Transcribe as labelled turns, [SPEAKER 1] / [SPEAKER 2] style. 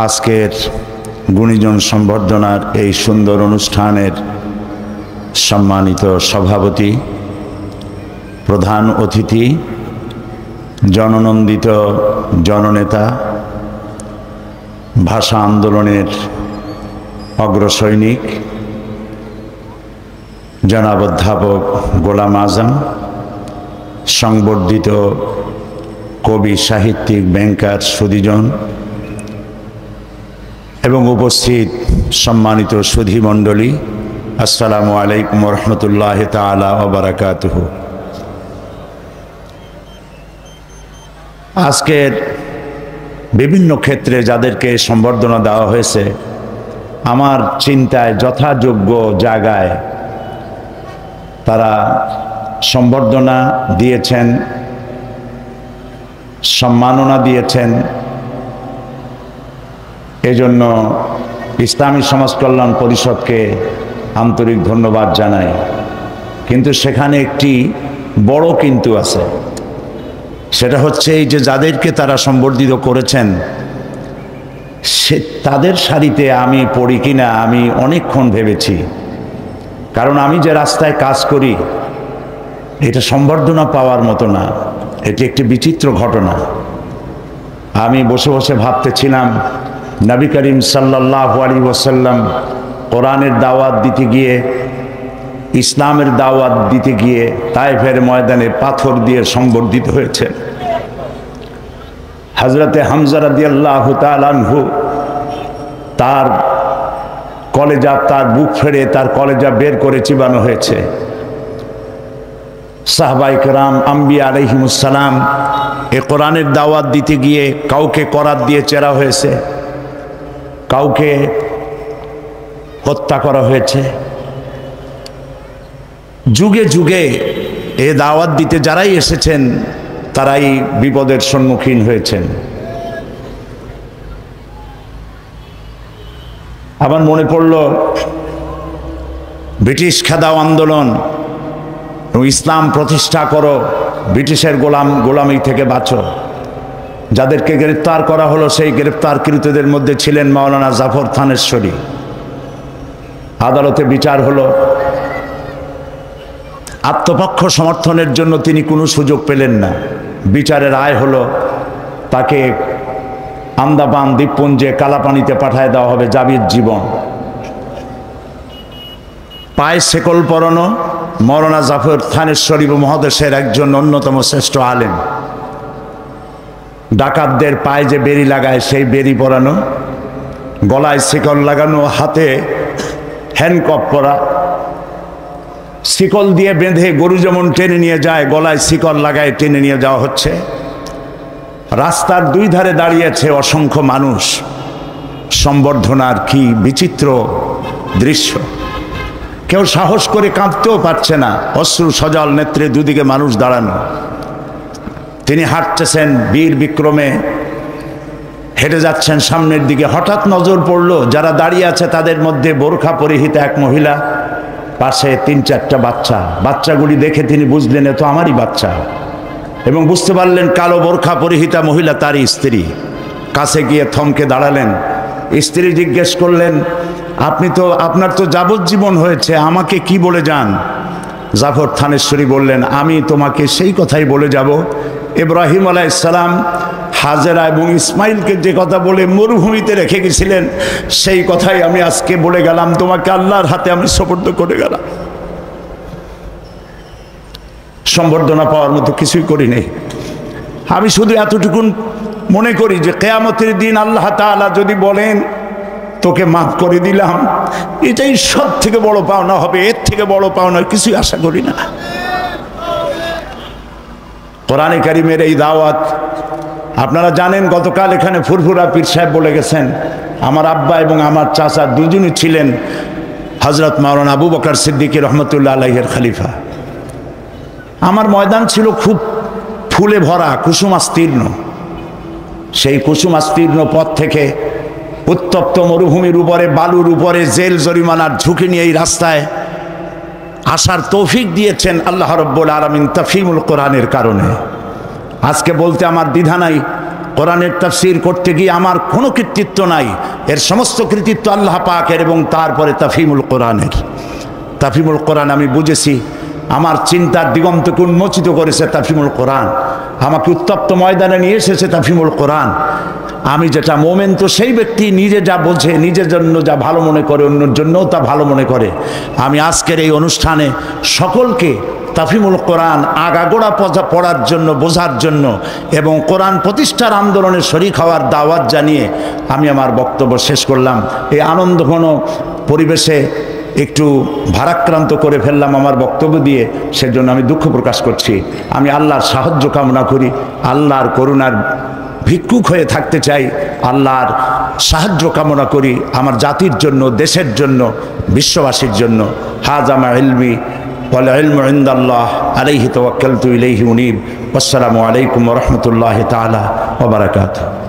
[SPEAKER 1] আজকের গুণীজন সম্বর্ধনার এই সুন্দর অনুষ্ঠানের সম্মানিত সভাপতি, প্রধান অতিথি, জননন্দিত জননেতা, ভাষা আন্দোলনের অগ্রসৈনিক জনাব অধ্যাপক গোলাম আজম, সংবর্ধিত কবি, সাহিত্যিক, ব্যাংকার সুধীজন এবং উপস্থিত সম্মানিত সুধীমণ্ডলী, আসসালামু আলাইকুম রহমতুল্লাহ তাআলা ওয়া বারাকাতুহু। আজকের বিভিন্ন ক্ষেত্রে যাদেরকে সম্বর্ধনা দেওয়া হয়েছে, আমার চিন্তায় যথাযোগ্য জায়গায় তারা সম্বর্ধনা দিয়েছেন, সম্মাননা দিয়েছেন। এজন্য ইসলামী সমাজ কল্যাণ পরিষদকে আন্তরিক ধন্যবাদ জানাই। কিন্তু সেখানে একটি বড় কিন্তু আছে, সেটা হচ্ছে এই যে যাদেরকে তারা সম্বর্ধিত করেছেন সে তাদের সারিতে আমি পড়ি কিনা আমি অনেকক্ষণ ভেবেছি। কারণ আমি যে রাস্তায় কাজ করি এটা সম্বর্ধনা পাওয়ার মতো না, এটি একটি বিচিত্র ঘটনা। আমি বসে বসে ভাবতেছিলাম, নবী করিম সাল্লাল্লাহু আলাইহি ওয়াসাল্লাম কোরআনের দাওয়াত দিতে গিয়ে, ইসলামের দাওয়াত দিতে গিয়ে তায়েফের ময়দানে পাথর দিয়ে সংবর্ধিত হয়েছে। হযরতে হামজা রাদিয়াল্লাহু তাআলা আনহু তার কলেজা, তার বুক ফেড়ে তার কলেজা বের করে চিবানো হয়েছে। সাহাবায়ে কেরাম, আম্বিয়া আলাইহিমুস সালাম এ কোরআনের দাওয়াত দিতে গিয়ে কাউকে করাত দিয়ে চেরা হয়েছে, কাউকে হত্যা করা হয়েছে। যুগে যুগে এ দাওয়াত দিতে যারাই এসেছেন তারাই বিপদের সম্মুখীন হয়েছেন। আমার মনে পড়ল ব্রিটিশ খেদাও আন্দোলন, ইসলাম প্রতিষ্ঠা করো, ব্রিটিশের গোলামি থেকে বাঁচো। যাদেরকে গ্রেপ্তার করা হলো সেই গ্রেপ্তারকৃতদের মধ্যে ছিলেন মাওলানা জাফর থানেশ্বরী। আদালতে বিচার হলো, আত্মপক্ষ সমর্থনের জন্য তিনি কোনো সুযোগ পেলেন না। বিচারের রায় হলো তাকে আন্দামান দ্বীপপুঞ্জে কালাপানিতে পাঠায় দেওয়া হবে যাবজ্জীবন। পায়ে শেকল পরানো মাওলানা জাফর থানেশ্বরী মহাদেশের একজন অন্যতম শ্রেষ্ঠ আলেম। ডাকাতদের পায়ে যে বেড়ি লাগায় সেই বেড়ি পরানো, গলায় শিকল লাগানো, হাতে হ্যান্ডকাফ পরা, শিকল দিয়ে বেঁধে গরু যেমন টেনে নিয়ে যায় গলায় শিকল লাগায় টেনে নিয়ে যাওয়া হচ্ছে। রাস্তার দুই ধারে দাঁড়িয়েছে অসংখ্য মানুষ। সম্বর্ধনার কি বিচিত্র দৃশ্য! কেউ সাহস করে কাঁদতেও পারছে না, অশ্রু সজল নেত্রে দুদিকে মানুষ দাঁড়ানো। তিনি হাঁটতেছেন বীর বিক্রমে, হেঁটে যাচ্ছেন সামনের দিকে। হঠাৎ নজর পড়ল যারা দাঁড়িয়ে আছে তাদের মধ্যে বোরখা পরিহিতা এক মহিলা, পাশে 3-4টা বাচ্চা। বাচ্চাগুলি দেখে তিনি বুঝলেন এ তো আমারই বাচ্চা, এবং বুঝতে পারলেন কালো বোরখা পরিহিতা মহিলা তারই স্ত্রী। কাছে গিয়ে থমকে দাঁড়ালেন। স্ত্রী জিজ্ঞেস করলেন, আপনার তো যাবজ্জীবন হয়েছে, আমাকে কি বলে যান? জাফর থানেশ্বরী বললেন, আমি তোমাকে সেই কথাই বলে যাব ইব্রাহিম আলাইহিস সালাম হাজেরা এবং ইসমাইলকে যে কথা বলে মরুভূমিতে রেখে গেছিলেন সেই কথাই আমি আজকে বলে গেলাম, তোমাকে আল্লাহর হাতে আমি সুপর্দ করে গেলাম। সম্বর্ধনা পাওয়ার মতো কিছুই করি নেই। আমি শুধু এতটুকু মনে করি যে কিয়ামতের দিন আল্লাহ তাআলা যদি বলেন তোকে মাফ করে দিলাম, এটাই সব থেকে বড় পাওনা হবে। এর থেকে বড় পাওনা কিছুই আশা করি না। কোরআনে কারিমের এই দাওয়াত আপনারা জানেন, গতকাল এখানে ফুরফুরা পীর সাহেব বলে গেছেন, আমার আব্বা এবং আমার চাচা দুজনই ছিলেন হযরত মাওলানা আবু বকর সিদ্দিক রহমতুল্লাহ আলাইহির খলিফা। আমার ময়দান ছিল খুব ফুলে ভরা, কুসুমাস্তীর্ণ। সেই কুসুমাস্তীর্ণ পথ থেকে উত্তপ্ত মরুভূমির উপরে, বালুর উপরে জেল জরিমানার ঝুঁকি নিয়ে এই রাস্তায় আসার তৌফিক দিয়েছেন আল্লাহ রাব্বুল আলামিন তাফহিমুল কোরআনের কারণে। আজকে বলতে আমার দ্বিধা নাই, কোরআনের তাফসীর করতে গিয়ে আমার কোনো কৃতিত্ব নাই, এর সমস্ত কৃতিত্ব আল্লাহ পাকের এবং তারপরে তাফহিমুল কোরআনের। তাফহিমুল কোরআন আমি বুঝেছি, আমার চিন্তার দিগন্তকে উন্মোচিত করেছে তাফহিমুল কোরআন, আমাকে উত্তপ্ত ময়দানে নিয়ে এসেছে তাফহিমুল কোরআন। আমি যেটা মোমেন তো সেই ব্যক্তি নিজে যা বোঝে, নিজের জন্য যা ভালো মনে করে অন্যের জন্যও তা ভালো মনে করে। আমি আজকের এই অনুষ্ঠানে সকলকে তাফহিমুল কোরআন আগাগোড়া পড়ার জন্য, বোঝার জন্য এবং কোরআন প্রতিষ্ঠার আন্দোলনে শরীক হওয়ার দাওয়াত জানিয়ে আমি আমার বক্তব্য শেষ করলাম। এই আনন্দঘন পরিবেশে একটু ভারাক্রান্ত করে ফেললাম আমার বক্তব্য দিয়ে, সেজন্য আমি দুঃখ প্রকাশ করছি। আমি আল্লাহর সাহায্য কামনা করি, আল্লাহর করুণার ভিক্ষুক হয়ে থাকতে চাই, আল্লাহর সাহায্য কামনা করি আমার জাতির জন্য, দেশের জন্য, বিশ্ববাসীর জন্য। হাযা মা ইলমি ওয়াল ইলমু ইনদাল্লাহ আলাইহি তাওয়াক্কালতু ইলাইহি উনীব। আসসালামু আলাইকুম ওয়া রাহমাতুল্লাহি তাআলা ওয়া বারাকাতুহু।